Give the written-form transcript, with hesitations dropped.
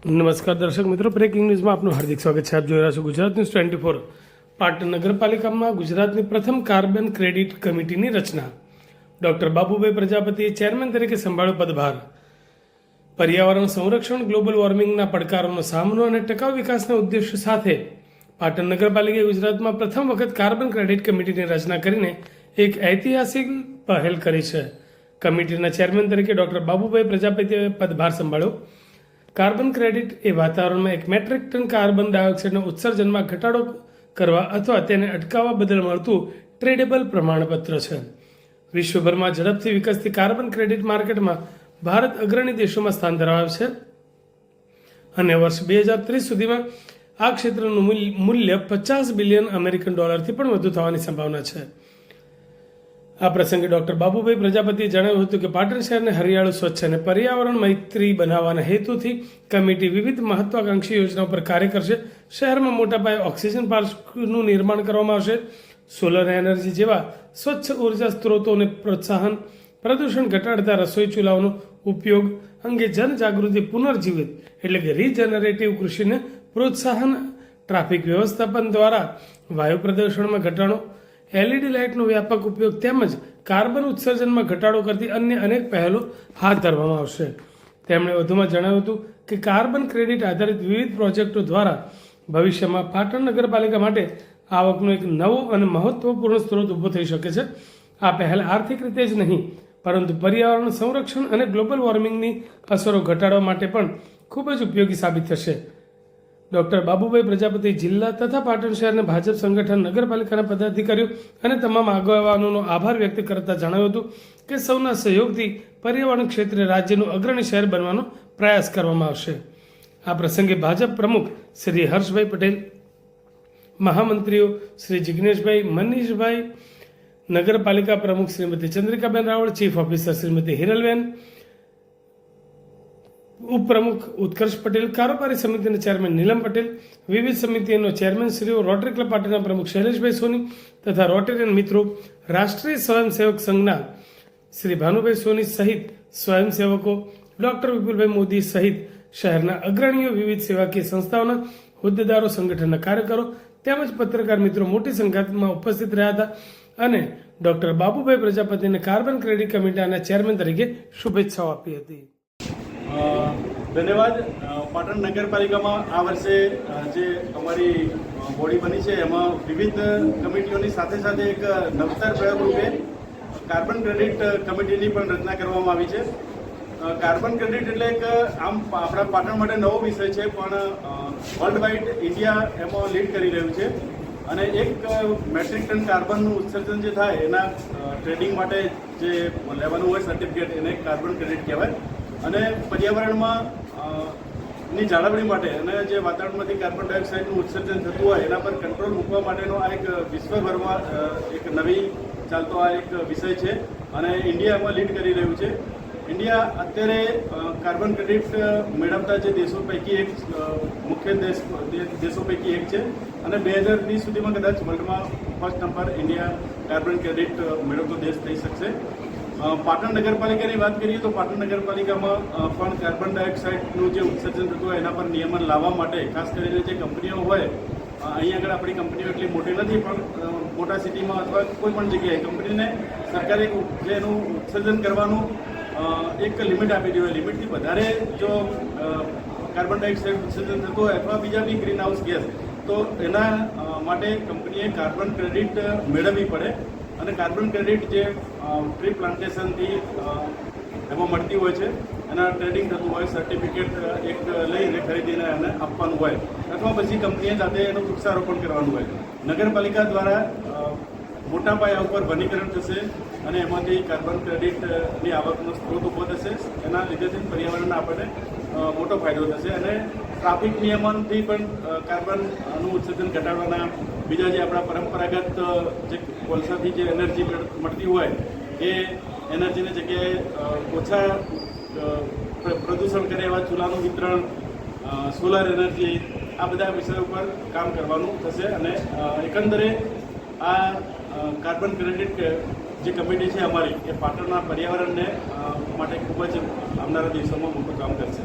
નમસ્કાર દર્શક મિત્રો, બ્રેકિંગ ન્યૂઝમાં આપનું હાર્દિક સ્વાગત છે. આપ જોઈ રહ્યા છો ગુજરાત ન્યૂઝ 24. પાટણ નગરપાલિકામાં ગુજરાતની પ્રથમ કાર્બન ક્રેડિટ કમિટીની રચના. ડોક્ટર બાબુભાઈ પ્રજાપતિએ ચેરમેન તરીકે સંભાળ્યો પદભાર. પર્યાવરણ સંરક્ષણ, ગ્લોબલ વોર્મિંગના પડકારોનો સામનો અને ટકાઉ વિકાસના ઉદ્દેશ્ય સાથે પાટણ નગરપાલિકાએ ગુજરાતમાં પ્રથમ વખત કાર્બન ક્રેડિટ કમિટીની રચના કરીને એક ઐતિહાસિક પહેલ કરી છે. કમિટીના ચેરમેન તરીકે ડોક્ટર બાબુભાઈ પ્રજાપતિએ પદભાર સંભાળ્યો. કાર્બન ક્રેડિટ એ વાતાવરણમાં 1 મેટ્રિક ટન કાર્બન ડાયોક્સાઇડના ઉત્સર્જનમાં ઘટાડો કરવા અથવા તેને અટકાવવા બદલ મળતું ટ્રેડેબલ પ્રમાણપત્ર છે. વિશ્વભરમાં ઝડપથી વિકસતી કાર્બન ક્રેડિટ માર્કેટમાં ભારત અગ્રણી દેશોમાં સ્થાન ધરાવે છે અને વર્ષ 2030 સુધીમાં આ ક્ષેત્રનું મૂલ્ય $50 બિલિયન થી પણ વધુ થવાની સંભાવના છે. આ પ્રસંગે ડોક્ટર બાબુભાઈ પ્રજાપતિએ જણાવ્યું હતું કે પાટણ શહેરને હરિયાળું, સ્વચ્છ અને પર્યાવરણ મૈત્રી બનાવવાના હેતુથી કમિટી વિવિધ મહત્વાકાંક્ષી યોજનાઓ પર કાર્ય કરશે. શહેરમાં મોટા પાયે ઓક્સિજન પાર્કનું નિર્માણ કરવામાં આવશે. સોલર એનર્જી જેવા સ્વચ્છ ઉર્જા સ્ત્રોતોને પ્રોત્સાહન, પ્રદૂષણ ઘટાડતા રસોઈ ચૂલાઓનો ઉપયોગ અંગે જનજાગૃતિ, પુનર્જીવિત એટલે કે રીજનરેટિવ કૃષિને પ્રોત્સાહન, ટ્રાફિક વ્યવસ્થાપન દ્વારા વાયુ પ્રદૂષણમાં ઘટાડો, LED લાઇટનો વ્યાપક ઉપયોગ તેમજ કાર્બન ઉત્સર્જનમાં ઘટાડો કરતી અન્ય અનેક પહેલો હાથ ધરવામાં આવશે. તેમણે વધુમાં જણાવ્યું હતું કે કાર્બન ક્રેડિટ આધારિત વિવિધ પ્રોજેક્ટો દ્વારા ભવિષ્યમાં પાટણ નગરપાલિકા માટે આવકનો એક નવો અને મહત્વપૂર્ણ સ્ત્રોત ઊભો થઈ શકે છે. આ પહેલ આર્થિક રીતે જ નહીં પરંતુ પર્યાવરણ સંરક્ષણ અને ગ્લોબલ વોર્મિંગની અસરો ઘટાડવા માટે પણ ખૂબ જ ઉપયોગી સાબિત થશે. ડોક્ટર બાબુભાઈ પ્રજાપતિ જિલ્લા તથા પાટણ શહેરના ભાજપ સંગઠન, નગરપાલિકાના પદાધિકારીઓ અને તમામ આગેવાનોનો આભાર વ્યક્ત કરતા જણાવ્યું હતું કે સૌના સહયોગથી પર્યાવરણ ક્ષેત્રે રાજ્યનું અગ્રણી શહેર બનવાનો પ્રયાસ કરવામાં આવશે. આ પ્રસંગે ભાજપ પ્રમુખ શ્રી હર્ષભાઈ પટેલ, મહામંત્રીઓ શ્રી જિગ્નેશભાઈ, મનીષભાઈ, નગરપાલિકા પ્રમુખ શ્રીમતી ચંદ્રિકાબેન રાવળ, ચીફ ઓફિસર શ્રીમતી હિરલબેન, ઉપપ્રમુખ ઉત્કર્ષ પટેલ, કારોબારી સમિતિના ચેરમેન નીલમ પટેલ, વિવિધ સમિતિઓના ચેરમેનશ્રીઓ, રોટરી ક્લબ પાટણના પ્રમુખ શૈલેષભાઈ સોની તથા રોટેરિયન મિત્રો, રાષ્ટ્રીય સ્વયંસેવક સંઘના શ્રી ભાનુભાઈ સોની સહિત સ્વયંસેવકો, ડોક્ટર વિપુલભાઈ મોદી સહિત શહેરના અગ્રણીઓ, વિવિધ સેવાકીય સંસ્થાઓના હોદ્દેદારો, સંગઠનના કાર્યકરો તેમજ પત્રકાર મિત્રો મોટી સંખ્યામાં ઉપસ્થિત રહ્યા હતા અને ડોક્ટર બાબુભાઈ પ્રજાપતિને કાર્બન ક્રેડિટ કમિટીના ચેરમેન તરીકે શુભેચ્છાઓ આપી હતી. ધન્યવાદ. પાટણ નગરપાલિકામાં આ વર્ષે જે અમારી બોડી બની છે એમાં વિવિધ કમિટીઓની સાથે સાથે એક નવતર પ્રયોગ રૂપે કાર્બન ક્રેડિટ કમિટીની પણ રચના કરવામાં આવી છે. કાર્બન ક્રેડિટ એટલે એક આમ આપણા પાટણ માટે નવો વિષય છે પણ વર્લ્ડ વાઇડ ઇન્ડિયા એમાં લીડ કરી રહ્યું છે અને 1 મેટ્રિક ટન કાર્બનનું ઉત્સર્જન જે થાય એના ટ્રેડિંગ માટે જે લેવાનું હોય સર્ટિફિકેટ એને કાર્બન ક્રેડિટ કહેવાય અને પર્યાવરણમાં ની જાળવણી માટે અને જે વાતાવરણમાંથી કાર્બન ડાયોક્સાઇડનું ઉત્સર્જન થતું હોય એના પર કંટ્રોલ મૂકવા માટેનો આ એક વિશ્વભરમાં એક નવી ચાલતો આ એક વિષય છે અને ઇન્ડિયા એમાં લીડ કરી રહ્યું છે. ઇન્ડિયા અત્યારે કાર્બન ક્રેડિટ મેળવતા જે દેશો પૈકી એક મુખ્ય દેશો પૈકી એક છે અને 2030 સુધીમાં કદાચ વર્લ્ડમાં first number India carbon credit મેળવતો દેશ થઈ શકશે. પાટણ નગરપાલિકાની વાત કરીએ તો પાટણ નગરપાલિકામાં પણ કાર્બન ડાયોક્સાઇડનું જે ઉત્સર્જન થતું હોય એના પર નિયમન લાવવા માટે ખાસ કરીને જે કંપનીઓ હોય, અહીં આગળ આપણી કંપનીઓ એટલી મોટી નથી પણ મોટા સિટીમાં અથવા કોઈ પણ જગ્યાએ કંપનીને સરકારે જે એનું ઉત્સર્જન કરવાનું એક લિમિટ આપી દી હોય, લિમિટથી વધારે જો કાર્બન ડાયોક્સાઇડ ઉત્સર્જન થતું હોય અથવા બીજા બી ગ્રીન હાઉસ ગેસ તો એના માટે કંપનીએ કાર્બન ક્રેડિટ મેળવવી પડે અને કાર્બન ક્રેડિટ જે ટ્રી પ્લાન્ટેશનથી એમાં મળતી હોય છે એના ટ્રેડિંગ થતું હોય, સર્ટિફિકેટ એક લઈને ખરીદીને એને આપવાનું હોય અથવા પછી કંપનીએ જાતે એનું વૃક્ષારોપણ કરવાનું હોય. નગરપાલિકા દ્વારા મોટા પાયા ઉપર વનીકરણ થશે અને એમાંથી કાર્બન ક્રેડિટની આવકનો સ્ત્રોત ઊભો થશે. એના લીધેથી પર્યાવરણને આપણને મોટો ફાયદો થશે અને ટ્રાફિક નિયમનથી પણ કાર્બનનું ઉત્સર્જન ઘટાડવાના બીજા જે આપણા પરંપરાગત જે કોલસાથી જે એનર્જી મળતી હોય એ એનર્જીની જગ્યાએ ઓછા પ્રદૂષણ કરે એવા ચૂલાનું વિતરણ, સોલાર એનર્જી, આ બધા વિષયો પર કામ કરવાનું થશે અને એકંદરે આ કાર્બન ક્રેડિટ જે કમિટી છે અમારી એ પાટણના પર્યાવરણને માટે ખૂબ જ આવનારા દિવસોમાં મોટું કામ કરશે.